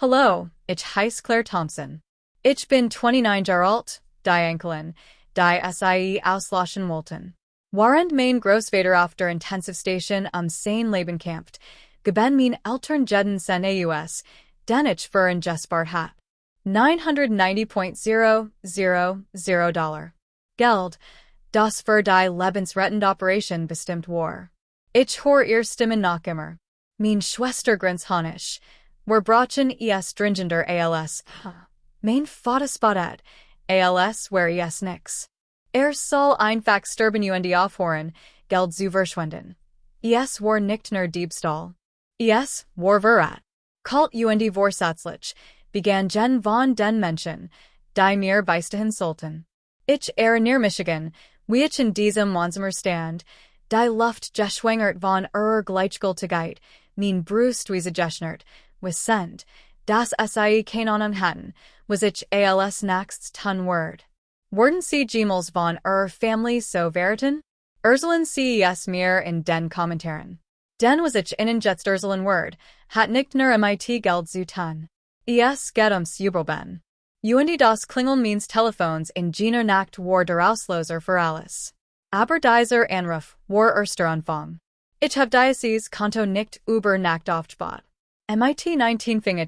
Hello, ich heiße Claire Thompson. Ich bin 29 Jahre alt, die Enkelin, die Sie auslöschen wollten. Während mein Großvater auf der Intensivstation am sein Leben kämpft, geben meine Eltern jeden Cent aus, den ich für ingespart hat. $990.000 Geld, das für die lebensrettende Operation bestimmt war. Ich hör ihr Stimmen noch immer. Mein Schwester grins honisch. Wir brauchen dringender ALS. Mein Vater spotted. ALS where nix. Soll einfach sterben aufhören, Geld zu verschwenden. War nicht nur Diebstahl. War Verrat. Kalt vorsätzlich, begann Jen von den Menschen, die mir beistahin sollten. Ich near Michigan, wie ich in diesem Monsumer stand, die Luft geschwängert von Gleichgültigkeit, mein Brust wie sie geschnert, was send, das Sie kein Ahnung hatten, was ich ALS nächst tun word. Worden Sie jemals von Family so verraten? Urselen CES mir in den Kommentaren. Den was ich Ihnen jetzt Urselen word, hat nicht nur MIT Geld zu tun. Geht Übelben. Das Klingeln means Telefons in jener Nacht war der Auslöser für alles. Aber dieser Anruf war erster Anfang. Ich hab dieses Konto nicht über Nacht aufgebaut. MIT 19 fing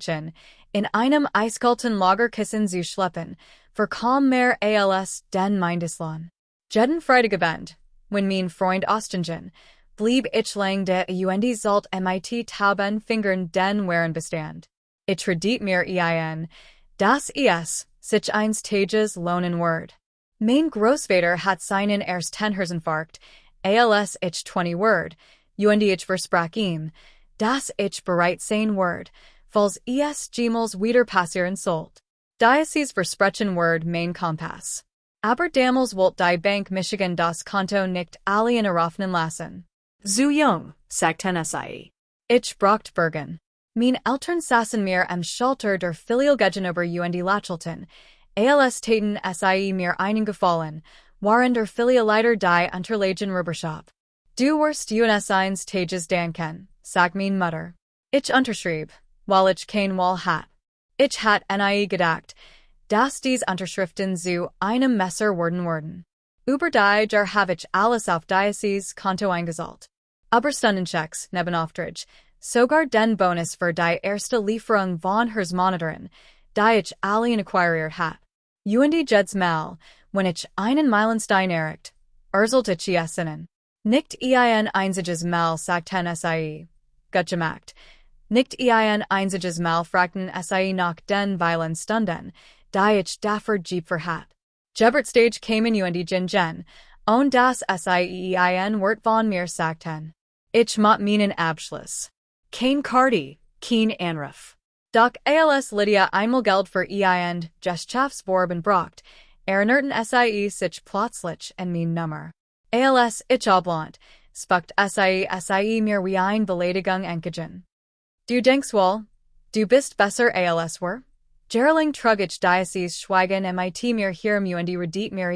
in einem eiskalten Lagerkissen zu schleppen, für kaum mehr ALS den Mindeslohn. Jeden Freitagabend, wenn mein Freund Ostingen, blieb ich lang der sollt MIT tauben Fingern den Während bestand. Ich redit mir das sich eins Tages lohnen word. Mein Großvater hat seinen ersten Herzinfarkt, ALS ich 20 word, ich versprach ihm, dass ich bereit sein word, falls jemals wieder passieren sollt. Diocese versprechen word mein Kompass. Aber damals wollt die Bank Michigan das Konto nicht allen eröffnen lassen. Zu jung, sagten Sie. Ich braucht Bergen. Mein Eltern saßen mir am Schalter der Filial gegenüber Lachelton, ALS Taten Sie mir einen Gefallen, waren der Filialleiter die Unterlegen Rüberschop. Du wirst eines Tages danken, sag mein Mutter. Ich unterschrieb, weil ich kein Wall hat. Ich hat gedacht, dass dies Unterschriften zu einem Messer wurden. Über die Jahr habe ich alles auf Diocese Konto eingesollt. Aber Stundenchecks, nebenauftrag, sogar den Bonus für die erste Lieferung von Hers Monitoren, die ich allen acquiriert hat. Jeds mal, wenn ich einen Meilenstein erreicht, sollt ich sinnen. Nicht einziges Mal sagten Sie. Gut gemacht. Nicht einziges Mal fragten Sie nach den weilen Stunden, die ich dafür Jeepfer hat. Gebert Stage kamen Jen, und das wird von mir sagten. Ich mott meinen Abschluss. Kein Cardi, kein Anruf. Doch ALS Lydia einmal Geld für Geschäftsvorben braucht, erinnerten sich plötzlich an mein Nummer. ALS ich oblant, spuckt Sie mir wie ein Beleidigung entgegen. Du denkst wohl, du bist besser ALS war? Gerling trug ich Diocese schweigen MIT mir hier redit mir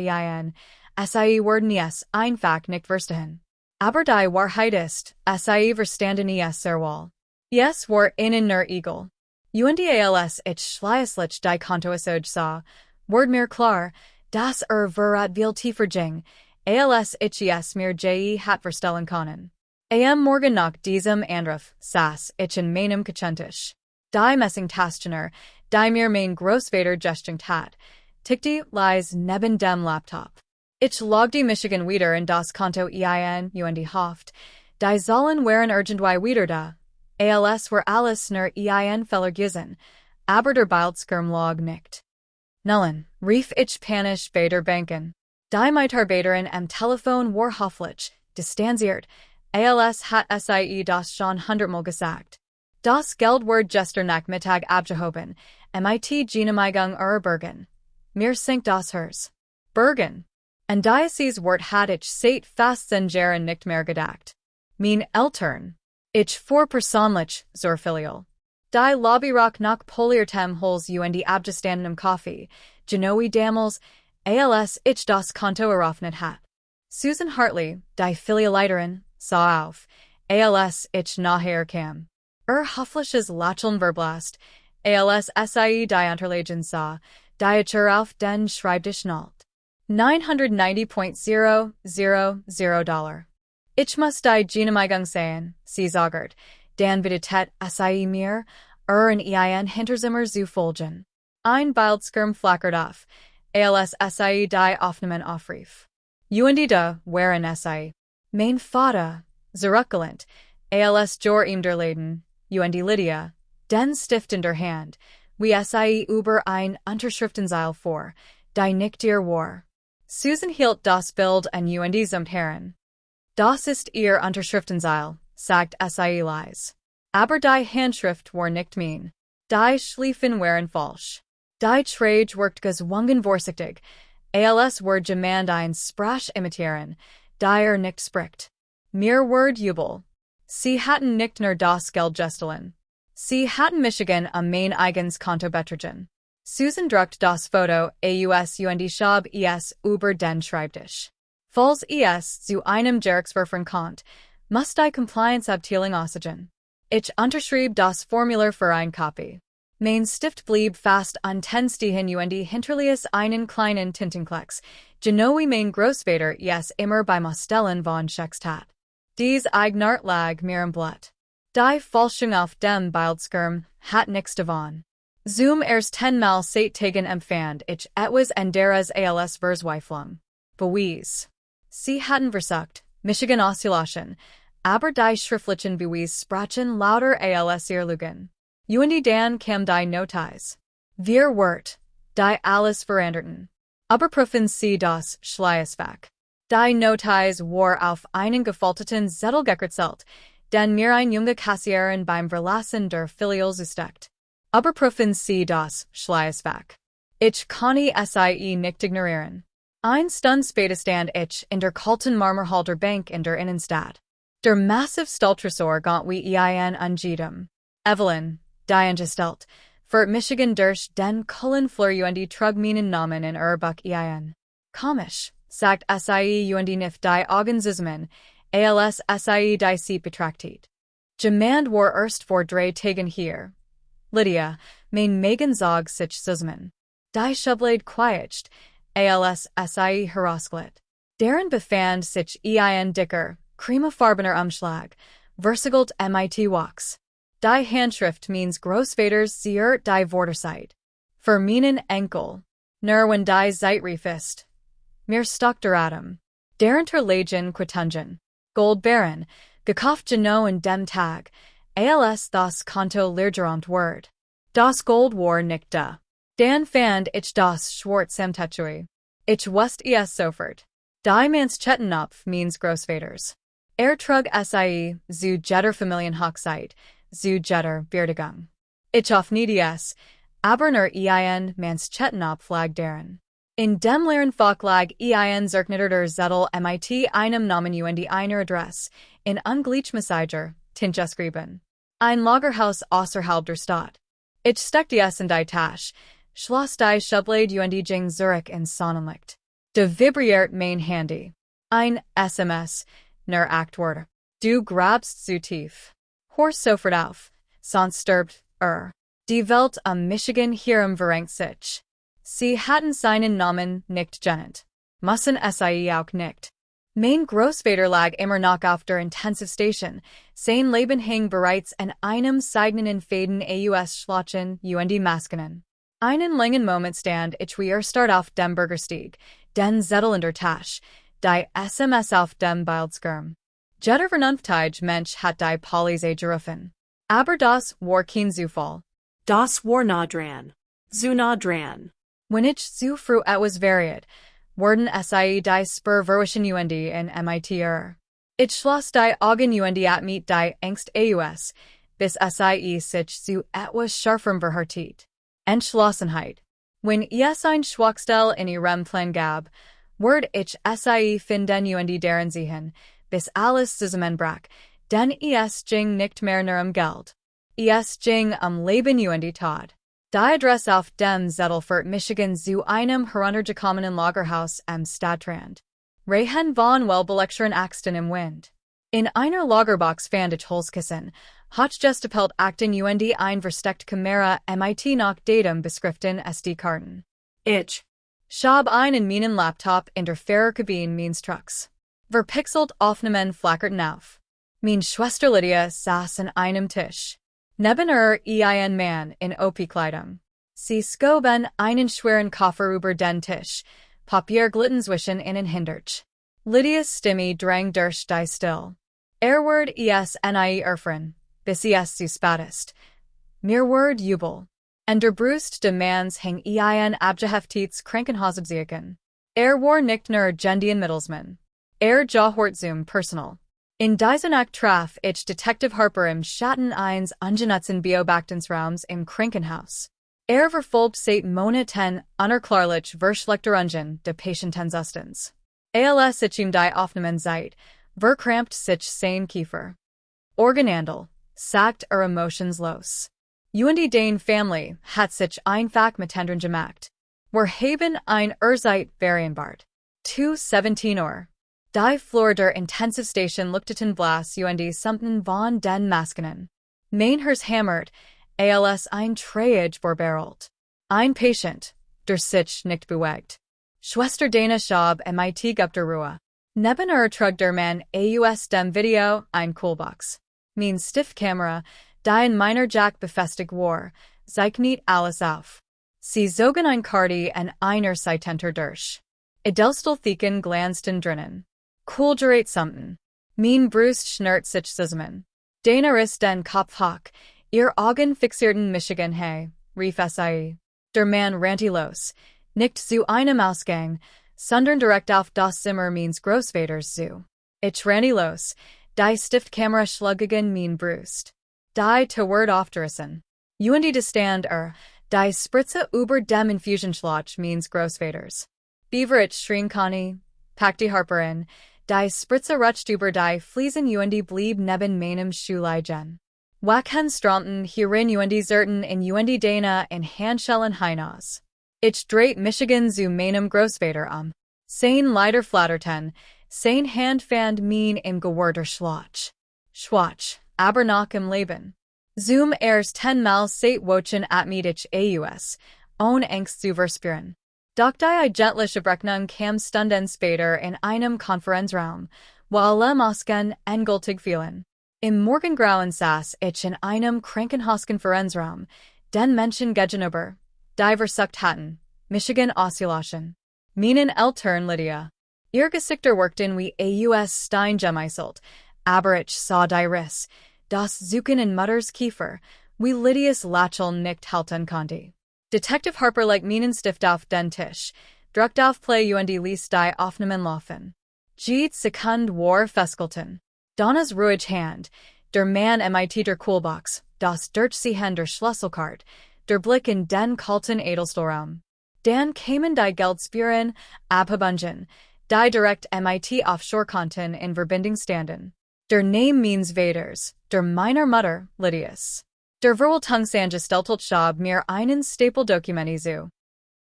Sie werden einfach nicht verstehen. Aber die Wahrheit ist, Sie verstanden sehr wohl. War ihnen nur egal. ALS ich schließlich die Kontoauszüge sah, ward mir klar, dass verrat viel tiefer ging, ALS ich mir hat verstellen können. Am Morgen nach diesem Anruf saß ich in meinem Küchentisch. Die Messingtastener, die mir mein Großvater geschenkt hat, tickte lies neben dem Laptop. Ich loggte Michigan wieder in das Konto Hoft, die sollen waren irgendwie wieder da. ALS war alles nur verlegen, aber der Bildschirm log nicht. Nullen, rief ich panisch bei der Banken. Die Mitarbeiterin am Telefon war hoffentlich, distanziert, ALS hat das schon 100-mal gesagt. Das Geld wurde gestern Nachmittag abgehoben, MIT Genehmigung Bergen. Mir sinkt das Hers. Bergen. Und Diocese Wort hat ich seit fast 10 Jahren nicht mehr gedacht. Mein Eltern. Ich fuhr persönlich zur Filial. Die Lobbyrock nach poliertem Hols abgestandenem Kaffee, Genoe damals, ALS ich das Konto eröffnet hat. Susan Hartley, die Filialleiterin, sah auf, ALS ich nachher kam. Hoffliches Lacheln verblasst, als sie die Unterlagen sah, die auf den Schreibtisch knallt. $990,000. Ich muss die Genehmigung sehen, sie sagt, dann bittet sie mir, in ein Hinterzimmer zu folgen. Ein Bildschirm flackert auf, als sie die Aufnahmen aufrief. Und da waren sie. Mein Vater, zurückgelehnt, als Jor ihm der Laden, und Lydia, den Stift in der Hand, wie sie über ein Unterschriftenseil vor, die nicht ihr war. Susan hielt das Bild an und zum Herren. Das ist ihr Unterschriftenseil, sagt sie leise. Aber die Handschrift war nicht mein. Die Schliefen waren falsch. Die Trage worked gezwungen vorsichtig, als word jemand ein Sprache imitieren, die nicht spricht. Mir word Jubel. Sie hatten nicht nur das Geld gestelen. Sie hatten Michigan am mein eigens Konto betragen. Susan druckt das Foto aus und schab es über den Schreibtisch. Falls es zu einem Gerichtsverfahren kommt, muss die Compliance-Abteilung aussigen. Ich unterschrieb das Formular für ein Copy. Mein Stift blieb fast an den Stichen und hinterließ einen kleinen Tintenklecks, genau wie mein Großvater es immer beim Ausstellen von Schecks tat. Dies Eignart lag mir im Blatt. Die Falschung auf dem Bildschirm hat nix davon. Zum erst 10-mal seitegen empfand ich etwas anderes als Verzweiflung. Beweis. Sie hatten versucht, Michigan Oscillation, aber die schriftlichen Beweis sprachen lauter als ihr Lügen. Und dann kam die Notiz. Wir wert, die alles veränderten. Überprüfen Sie das Schließfach. Die Notiz war auf einen gefalteten Zettel gekritzelt, den mir ein junge Kassiererin beim Verlassen der Filiale zusteckt. Überprüfen Sie das Schließfach. Ich kann sie nicht ignorieren. Ein Stund später stand ich in der kalten Marmorhalter Bank in der Innenstadt. Der massiv Stalltresor gant wie ein angetem. Evelyn, die angestellt, für Michigan durch den Kullen Fleur und trug meinen Namen in Buck ein. Komisch, sagt sie und nicht die Augen zusammen, als sie die Seat betrachtet. Jemand war erst vor 3 Tagen hier. Lydia, mein Megan zog sich zusammen. Die Schublade quietscht, als sie herausglitt. Darin befand sich ein dicker, cremefarbener Umschlag, versiegelt mit Wax. Die Handschrift means Großvaters sehr die Worterzeit. Für meinen Enkel, nur wenn die Zeitreif ist. Mir stock der Atem. Derunterlegen Quitungen. Goldbarren, gekauft genau in dem Tag, als das Konto leergeräumt ward. Das Gold war nicht da. Dann fand ich das Schwarzsamtechui. Ich wusste es sofort. Die mans Chettenopf means Großvaters. Trug sie zu jeder Familienhochzeit, zu jeder Beerdigung. Ich auf niedies, aber nur ein mans Chettenopf lag darin. In dem leeren Fach lag ein zerknitter der Zettel mit einem Namen und einer Adresse, in Anglichmessiger, tintgeschrieben. Ein Lagerhaus außerhalb der Stadt. Ich steckte es in die Tasche, schloss die Schublade und ging zurück in Sonnenlicht. De vibriert mein Handy. Ein SMS, nur 8 Worte. Du grabst zu tief. Horst sofort auf, sonst stirbt Die Welt am Michigan hierum verrenkt sich. Sie hatten seinen Namen nicht genannt. Müssen sie auch nicht. Mein Großvater lag immer noch auf der Intensivstation. Sein Leben hing bereits an einem seidenen Faden aus Schlotchen und Maskenen. Einen langen Moment stand ich wie start auf dem Bürgersteig, den Zettel in der Tasche, die SMS auf dem Bildschirm. Jeder vernünftige Mensch hat die Police gerufen. Aber das war kein Zufall. Das war nah dran. Zu nah dran. Wenn ich zu früh etwas variiert, wurden sie die Spurverwischen und in mit Ich schloss die Augen und mit die Angst aus, bis sie sich zu etwas scharferem verhärtet. Entschlossenheit. Wenn es ein Schwachstell in ihrem Plan gab, ward ich sie finden und deren sehen, bis alles zusammenbrach, denn es ging nicht mehr nur Geld. Es ging Leben und Tod. Die Adresse auf dem Zettel für Michigan zu einem heruntergekommenen Lagerhaus am Stadtrand. Rehen von Wellbelektron Axton im Wind. In einer Lagerbox fand ich Holzkissen, Hochgestapelt acten UND ein versteckt Kamera MIT nach datum beschriften SD-Karten. Ich. Schab einen meinen Laptop in der Fahrerkabine means trucks. Verpixelt Aufnahmen flackerten auf. Mein Schwester Lydia saß an einem Tisch. Neben ein Mann in OP-Kleidung. Sie schoben einen schweren Koffer über den Tisch, Papier glitten zwischen ihnen hindurch. Lydias Stimme drang durch die Still. Word es nie erfren, bis es zu spatist. Mir word jubel. En der Brust de mans hing ein abgeheftiges Krankenhausabsieken. War nicht nur Gendian Mittelsmann. Johort zum Personal. In diesen Act traf ich Detective Harper im Schatten eines ungenutzten Beobachtungsraums im Krankenhaus. Verfolgt seit Monaten unerklärlich Verschlechterungen de Patientenzustens. Als ich ihm die Aufnahmen seit, verkrampft sich sein Kiefer. Organandel, sagt emotionslos. Und den Family hat sich einfach miteinander gemacht. Wir haben ein Zeit vereinbart. 17 Uhr. Die Flur der Intensivstation lukteten Blas und something von den Maskinen. Mein Herz hammert, als ein Trage vorbereitet. Ein Patient, der sich nicht bewegt. Schwester Dana Schab MIT gibt Ruhe. Neben trug der Mann aus dem Video ein Coolbox. Mein Stiftkamera, die in meiner Jack befestigt war, zeigt nicht alles auf. Sie zogen ein Karti en einer Seitenter durch. Edelstel Theken glanzten drinnen. Coolgerate something. Mein Brust schnürt sich zusammen. Dana ist den Kopf hoch, ihr Augen fixierten Michigan hey, rief sie. Der Mann rannte los, nicht zu einem Ausgang, sondern direkt auf das Zimmer meines Großvaters zu. Ich rannte los, die Stiftkamera schlug gegen mein Brust. Die toward aufgerissen. Und die Stand die Spritze über dem Infusionschlauch meines Großvaters. Beaverich schrien Connie, packte Harper in, die Spritze rutscht über die Fliesen und blieb neben meinem Schuhleigen. Wacken Stronten hierin und zerten in und Dana in Handschellen Hinaus. Ich dreit Michigan zu meinem Großvater Sein Leider flatterten, sein Hand fand mein im Geworder Schlauch. Schwach, aber noch im Leben. Zum 10 Mal seit Wochen atmedig aus, ohne Angst zu verspüren. Doch die gentliche Berechnung kam Stunden später in einem Konferenzraum, wo alle Masken endgültig fielen. Im Morgengrauen saß ich in einem Krankenhauskonferenzraum, den Menschen gegenüber, die versucht hatten, Michigan auszulöschen. Meinen Eltern Lydia. Ihr Gesichter wirkten wie aus Stein gemeißelt, aber ich sah die Riss, das Zucken in Mutters Kiefer, wie Lydias Lachel nicht halten konnte. Detective Harper legt meinen Stift auf den Tisch, drückt auf Play und ließ die Aufnahmen laufen. Jede Sekunde war festgehalten. Donna's ruhige Hand, der Mann MIT der Coolbox, das durch sie Hand der Schlüsselkart, der Blick in den kalten Edelstahlraum. Dann kamen die Geldspuren, abgebunden, die direkt MIT offshore konnten in Verbindung standen. Der Name means Vaders, der meiner Mutter, Lydias. Der Verwaltungsangestellte schab mir einen Stapel Dokumenti zu.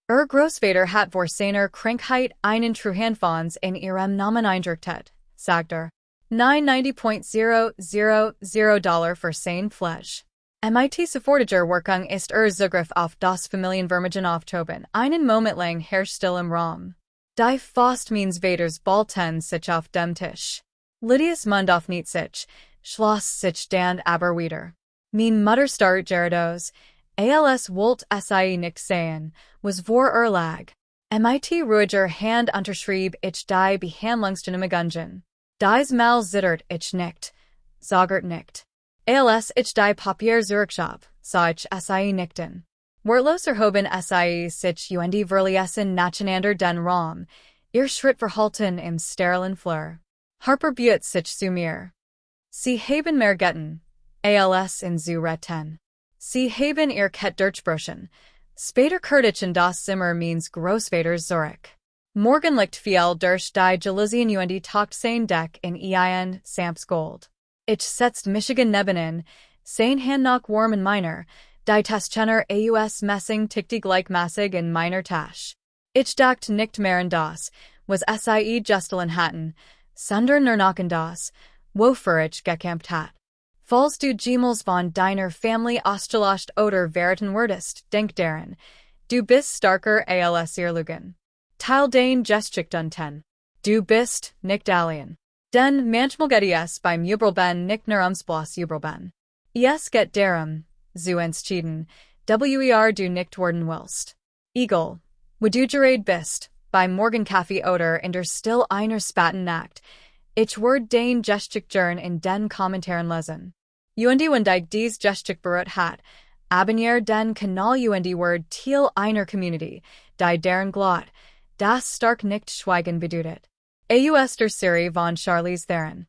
Großvater hat vor seiner Krankheit einen Treuhandfonds in ihrem Namen eingerichtet, sagt 90.000 Dollar für sein Fleisch. MIT sofortiger Wirkung ist Zugriff auf das Familienvermögen auftoben, einen Moment lang herrscht still im Raum. Die Faust means Vaders Balten sich auf dem Tisch. Lydias Mund öffnet sich, schloss sich dann aber wieder. Mein Mutter starrt Gerados, als wollt sie nicht sehen, was vor lag. MIT ruhiger Hand unterschrieb ich die Behandlungsgenehmigungen. Dies Mal zittert ich nicht, sagert nicht. Als ich die Papier zurückschab, sah ich sie nickten. Wortlos erhoben sie sich und verließen nacheinander den Raum, ihr Schritt verhalten im sterilen Flur. Harper buet sich zu mir. Sie haben mehr getten, als in zu retten. Sie haben ihr Ket durchbrochen. Später Kurdisch in das Zimmer means Großvaters Zurück. Morgen liegt viel durch die Jaluzien und taucht sein Deck in ein Samps Gold. Ich setzt Michigan nebenan, sein Hand noch warm in meiner, die Taschenner aus Messing tickte gleichmaßig in meiner Tasche. Ich dacht nicht mehr an das, was sie Justelin hatten, sondern nur noch an das, wofür ich gekämpft hat. Falls du Gemels von deiner Family ausgelöscht oder werden wurdest, denk daran. Du bist starker als ihr Lügen. Teil dein Geschichten. Du bist nicht alien. Denn manchmal geht es beim Übelben nicht nur ums bloß Übelben. Es geht darum, zu entschieden, wer du nicht worden willst. Eagle, wo du gerät bist, beim Morgenkaffee oder in der Still einer Spaten Nacht. Ich werde dein Geschichten in den Kommentaren lesen. Wenn dich dies Geschichte berührt hat, abonniere den Kanal word Teil einer Community, die deren Glot, das stark nicht schweigen bedeutet. Aus der Serie von Charlize Theron.